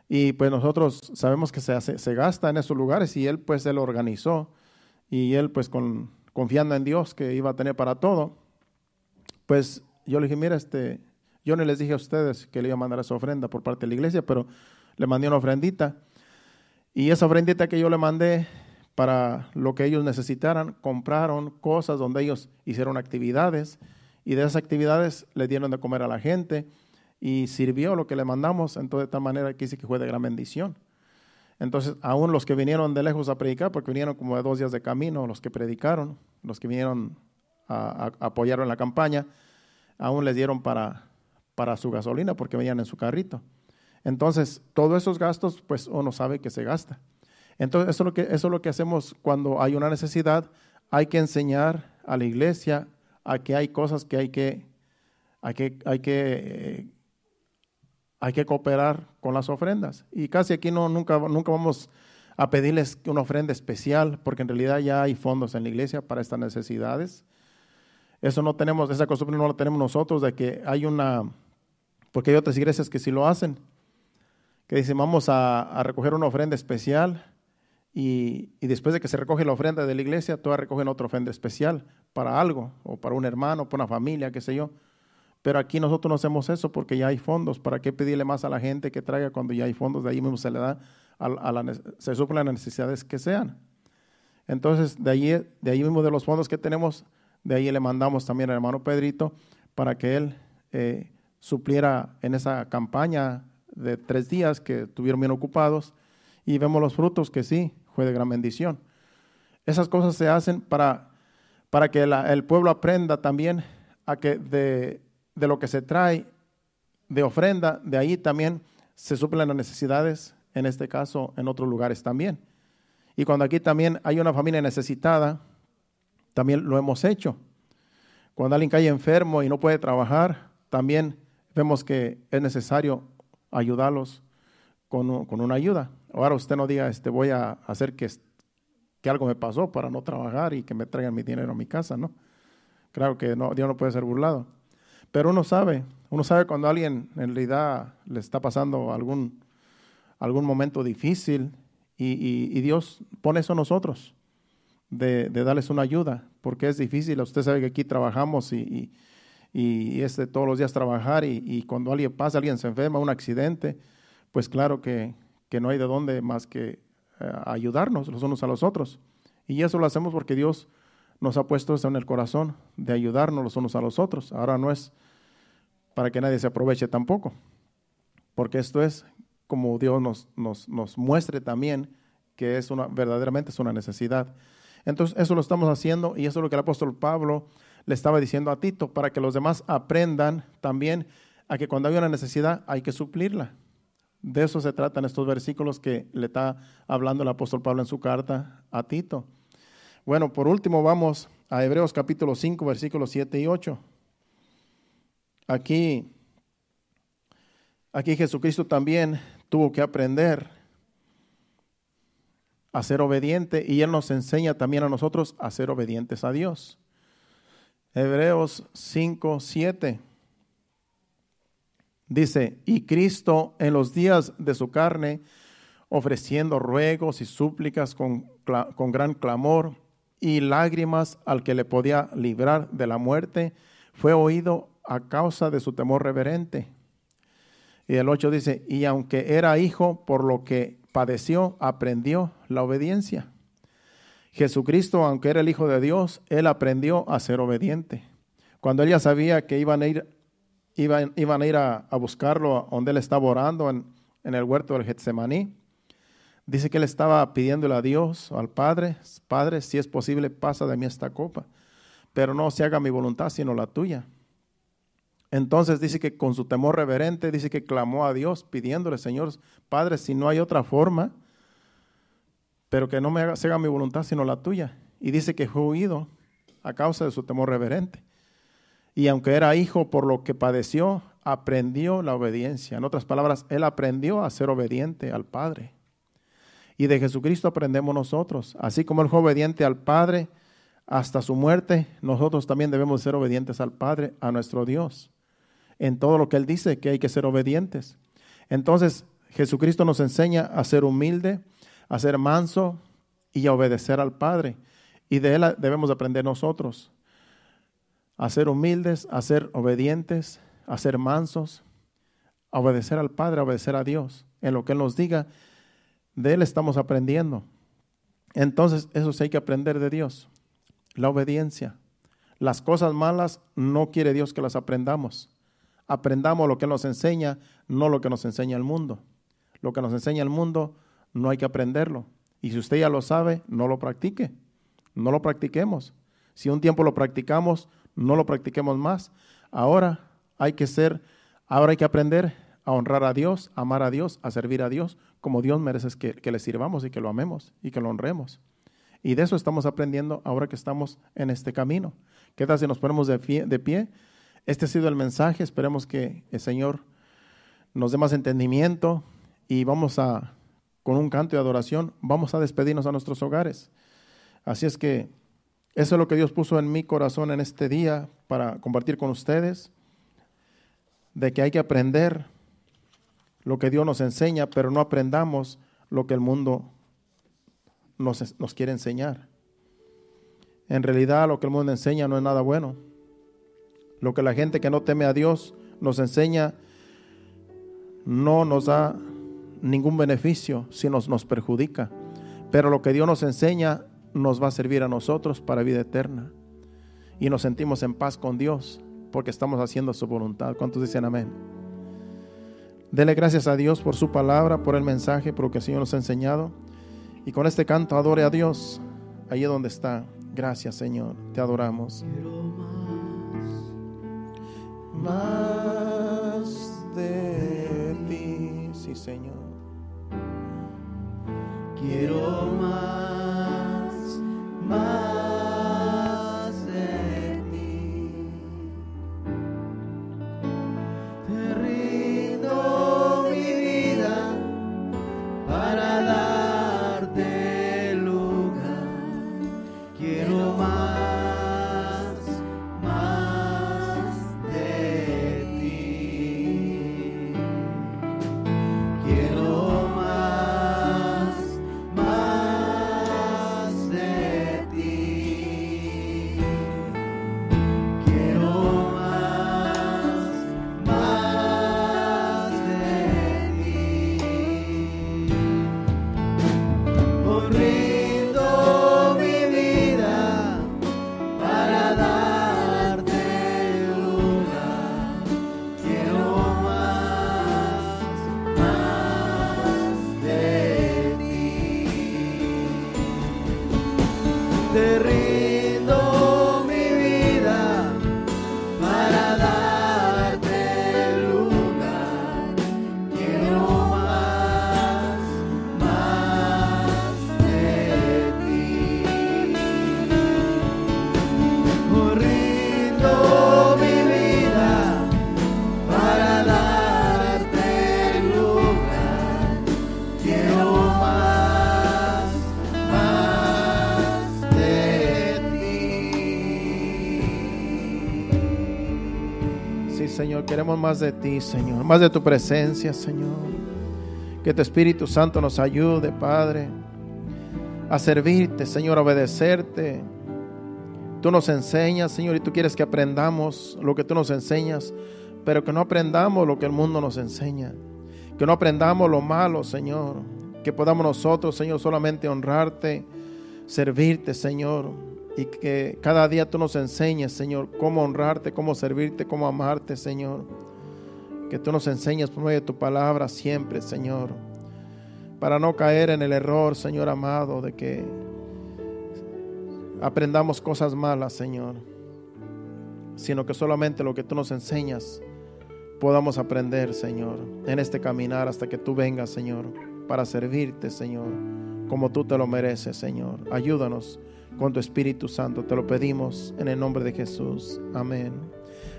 y pues nosotros sabemos que se gasta en esos lugares, y él organizó, y él pues confiando en Dios que iba a tener para todo, pues yo le dije, mira, yo no les dije a ustedes que le iba a mandar esa ofrenda por parte de la iglesia, pero le mandé una ofrendita. Y esa ofrendita que yo le mandé para lo que ellos necesitaran, compraron cosas donde ellos hicieron actividades y de esas actividades le dieron de comer a la gente y sirvió lo que le mandamos, entonces de tal manera que dice que fue de gran bendición. Entonces, aún los que vinieron de lejos a predicar, porque vinieron como de 2 días de camino, los que predicaron, los que vinieron a apoyar en la campaña, aún les dieron para su gasolina porque venían en su carrito. Entonces, todos esos gastos, pues uno sabe que se gasta. Entonces, eso es lo que hacemos cuando hay una necesidad. Hay que enseñar a la iglesia a que hay cosas que hay que cooperar con las ofrendas. Y casi aquí nunca vamos a pedirles una ofrenda especial, porque en realidad ya hay fondos en la iglesia para estas necesidades. Esa costumbre no la tenemos nosotros, de que porque hay otras iglesias que sí lo hacen, que dicen vamos a recoger una ofrenda especial y después de que se recoge la ofrenda de la iglesia, todas recogen otra ofrenda especial para algo, o para un hermano, para una familia, qué sé yo. Pero aquí nosotros no hacemos eso porque ya hay fondos. ¿Para qué pedirle más a la gente que traiga cuando ya hay fondos? De ahí mismo se le da, se suplen las necesidades que sean. Entonces, de ahí mismo de los fondos que tenemos, de ahí le mandamos también al hermano Pedrito para que él supliera en esa campaña de 3 días que estuvieron bien ocupados, y vemos los frutos que sí, fue de gran bendición. Esas cosas se hacen para que el pueblo aprenda también a que de lo que se trae de ofrenda, de ahí también se suplen las necesidades, en este caso en otros lugares también. Y cuando aquí también hay una familia necesitada, también lo hemos hecho. Cuando alguien cae enfermo y no puede trabajar, también vemos que es necesario ayudarlos con una ayuda. Ahora usted no diga, voy a hacer que algo me pasó para no trabajar y que me traigan mi dinero a mi casa, ¿no? Claro que no, Dios no puede ser burlado. Pero uno sabe cuando a alguien en realidad le está pasando algún momento difícil y Dios pone eso en nosotros, de darles una ayuda, porque es difícil. Usted sabe que aquí trabajamos y es de todos los días trabajar, y cuando alguien pasa, alguien se enferma, un accidente, pues claro que no hay de dónde más que ayudarnos los unos a los otros. Y eso lo hacemos porque Dios nos ha puesto eso en el corazón, de ayudarnos los unos a los otros. Ahora no es para que nadie se aproveche tampoco, porque esto es como Dios nos muestre también que es verdaderamente es una necesidad. Entonces eso lo estamos haciendo, y eso es lo que el apóstol Pablo le estaba diciendo a Tito, para que los demás aprendan también a que cuando hay una necesidad hay que suplirla. De eso se tratan estos versículos que le está hablando el apóstol Pablo en su carta a Tito. Bueno, por último vamos a Hebreos capítulo 5, versículos 7 y 8. Aquí Jesucristo también tuvo que aprender a ser obediente, y Él nos enseña también a nosotros a ser obedientes a Dios. Hebreos 5, 7 dice: y Cristo en los días de su carne, ofreciendo ruegos y súplicas con gran clamor y lágrimas al que le podía librar de la muerte, fue oído a causa de su temor reverente. Y el 8 dice: y aunque era hijo, por lo que padeció, aprendió la obediencia. Jesucristo, aunque era el Hijo de Dios, Él aprendió a ser obediente. Cuando Él ya sabía que iban a ir a buscarlo donde Él estaba orando en el huerto del Getsemaní, dice que Él estaba pidiéndole a Dios, al Padre: Padre, si es posible, pasa de mí esta copa, pero no se haga mi voluntad, sino la tuya. Entonces dice que con su temor reverente, dice que clamó a Dios pidiéndole: Señor, Padre, si no hay otra forma, pero que no se haga mi voluntad sino la tuya. Y dice que fue oído a causa de su temor reverente. Y aunque era hijo, por lo que padeció, aprendió la obediencia. En otras palabras, Él aprendió a ser obediente al Padre. Y de Jesucristo aprendemos nosotros. Así como Él fue obediente al Padre hasta su muerte, nosotros también debemos ser obedientes al Padre, a nuestro Dios, en todo lo que Él dice que hay que ser obedientes. Entonces, Jesucristo nos enseña a ser humilde, a ser manso y a obedecer al Padre. Y de Él debemos aprender nosotros a ser humildes, a ser obedientes, a ser mansos, a obedecer al Padre, a obedecer a Dios. En lo que Él nos diga, de Él estamos aprendiendo. Entonces, eso sí hay que aprender de Dios, la obediencia. Las cosas malas no quiere Dios que las aprendamos. Aprendamos lo que Él nos enseña, no lo que nos enseña el mundo. Lo que nos enseña el mundo no hay que aprenderlo. Y si usted ya lo sabe, no lo practique. No lo practiquemos. Si un tiempo lo practicamos, no lo practiquemos más. Ahora hay que aprender a honrar a Dios, a amar a Dios, a servir a Dios, como Dios merece que le sirvamos y que lo amemos y que lo honremos. Y de eso estamos aprendiendo ahora que estamos en este camino. ¿Qué tal si nos ponemos de pie? Este ha sido el mensaje. Esperemos que el Señor nos dé más entendimiento, y con un canto de adoración, vamos a despedirnos a nuestros hogares. Así es que eso es lo que Dios puso en mi corazón en este día para compartir con ustedes, de que hay que aprender lo que Dios nos enseña, pero no aprendamos lo que el mundo nos quiere enseñar. En realidad, lo que el mundo enseña no es nada bueno. Lo que la gente que no teme a Dios nos enseña no nos da ningún beneficio, sino nos perjudica. Pero lo que Dios nos enseña nos va a servir a nosotros para vida eterna. Y nos sentimos en paz con Dios porque estamos haciendo su voluntad. ¿Cuántos dicen amén? Dele gracias a Dios por su palabra, por el mensaje, por lo que el Señor nos ha enseñado. Y con este canto adore a Dios allí donde está. Gracias, Señor, te adoramos. Más de ti, sí, Señor. Quiero más de ti. Te rindo mi vida para darte lugar. Quiero más de ti. Quiero más te rindo mi vida para darte lugar. Quiero más de ti. Rindo mi vida para darte lugar. Quiero más de ti. Sí, Señor, queremos más de ti, Señor, más de tu presencia, Señor. Que tu Espíritu Santo nos ayude, Padre, a servirte, Señor, a obedecerte. Tú nos enseñas, Señor, y tú quieres que aprendamos lo que tú nos enseñas, pero que no aprendamos lo que el mundo nos enseña. Que no aprendamos lo malo, Señor. Que podamos nosotros, Señor, solamente honrarte, servirte, Señor. Y que cada día tú nos enseñes, Señor, cómo honrarte, cómo servirte, cómo amarte, Señor. Que tú nos enseñes por medio de tu palabra siempre, Señor. Para no caer en el error, Señor amado, de que aprendamos cosas malas, Señor, sino que solamente lo que tú nos enseñas podamos aprender, Señor, en este caminar hasta que tú vengas, Señor, para servirte, Señor, como tú te lo mereces, Señor. Ayúdanos con tu Espíritu Santo, te lo pedimos en el nombre de Jesús. Amén.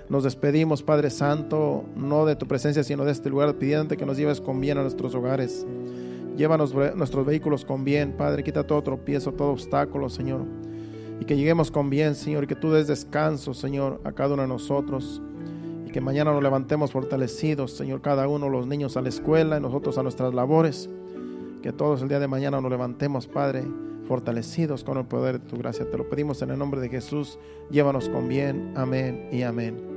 Nos despedimos, Padre Santo, no de tu presencia, sino de este lugar, pidiéndote que nos lleves con bien a nuestros hogares. Llévanos nuestros vehículos con bien, Padre. Quita todo tropiezo, todo obstáculo, Señor. Y que lleguemos con bien, Señor, y que tú des descanso, Señor, a cada uno de nosotros. Y que mañana nos levantemos fortalecidos, Señor, cada uno, los niños a la escuela y nosotros a nuestras labores. Que todos el día de mañana nos levantemos, Padre, fortalecidos con el poder de tu gracia. Te lo pedimos en el nombre de Jesús. Llévanos con bien. Amén y amén.